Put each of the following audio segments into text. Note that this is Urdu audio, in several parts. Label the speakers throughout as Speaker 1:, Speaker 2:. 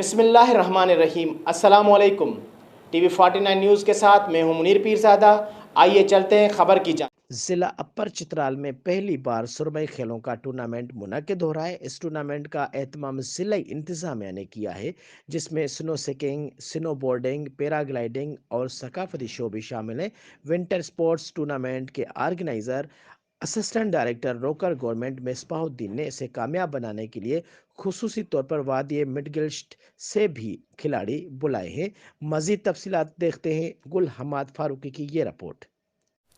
Speaker 1: بسم اللہ الرحمن الرحیم۔ السلام علیکم۔ ٹی وی 49 نیوز کے ساتھ میں ہوں منیر پیرزادہ۔ آئیے چلتے ہیں خبر کی جانب۔ ضلع اپر چترال میں پہلی بار سرمئی کھیلوں کا ٹورنامنٹ منعقد ہو رہا ہے۔ اس ٹورنامنٹ کا اہتمام ضلعی انتظامیہ نے کیا ہے، جس میں سنو سکینگ، سنو بورڈنگ، پیرا گلائیڈنگ اور ثقافتی شو بھی شامل ہیں۔ ونٹر سپورٹس ٹورنامنٹ کے آرگنائزر اسسٹنٹ ڈائریکٹر روکر گورنمنٹ مصباح الدین نے اسے کامیاب بنانے کے لیے خصوصی طور پر وادی مڈگلشٹ سے بھی کھلاڑی بلائے ہیں۔ مزید تفصیلات دیکھتے ہیں گل حماد فاروقی کی یہ رپورٹ۔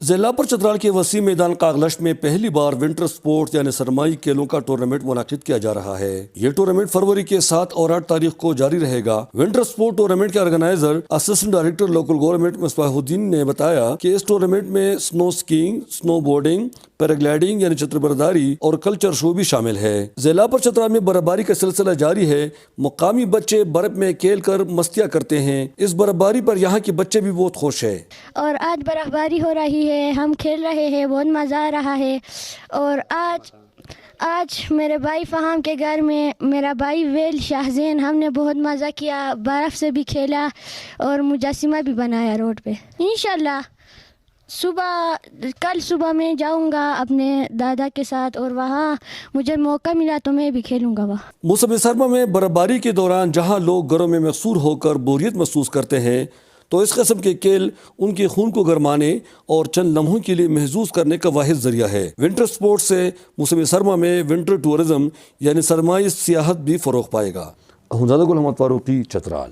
Speaker 2: ضلع پر چترال کے وسیع میدان کاغلشت میں پہلی بار ونٹر سپورٹس یعنی سرمائی کھیلوں کا ٹورنامنٹ منعقد کیا جا رہا ہے۔ یہ ٹورنامنٹ فروری کے 7 اور 8 تاریخ کو جاری رہے گا۔ ونٹر سپورٹ ٹورنامنٹ کے organiser assistant director local government Misbah uddin نے بتایا کہ اس ٹورنامنٹ میں سنو سکینگ، سنو بورڈنگ، پیراگلائیڈنگ یعنی چھتر برداری اور کلچر شو بھی شامل ہے۔ ضلع پر چترال میں برفباری کا سلسلہ جاری ہے۔ مقامی بچے برف میں کھیل کر مستیاں کرتے ہیں۔ اس برفباری پر یہاں کے بچے بھی بہت خوش ہیں۔
Speaker 3: اور آج برفباری ہو رہی ہے، ہم کھیل رہے ہیں، بہت مزہ آ رہا ہے۔ اور آج میرے بھائی فہام کے گھر میں میرا بھائی ویل شاہزین، ہم نے بہت مزہ کیا، برف سے بھی کھیلا اور مجسمہ بھی بنایا روڈ پہ۔ انشاءاللہ کل صبح میں جاؤں گا اپنے دادا کے ساتھ، اور وہاں مجھے موقع ملا تو میں بھی کھیلوں گا وہاں۔
Speaker 2: موسم سرما میں برفباری کے دوران جہاں لوگ گھروں میں محصور ہو کر بوریت محسوس کرتے ہیں، تو اس قسم کے کھیل ان کے خون کو گرمانے اور چند لمحوں کے لیے محسوس کرنے کا واحد ذریعہ ہے۔ ونٹر سپورٹس سے موسم سرما میں ونٹر ٹورزم یعنی سرمائی سیاحت بھی فروغ پائے گا۔ گل حماد فاروقی، چترال۔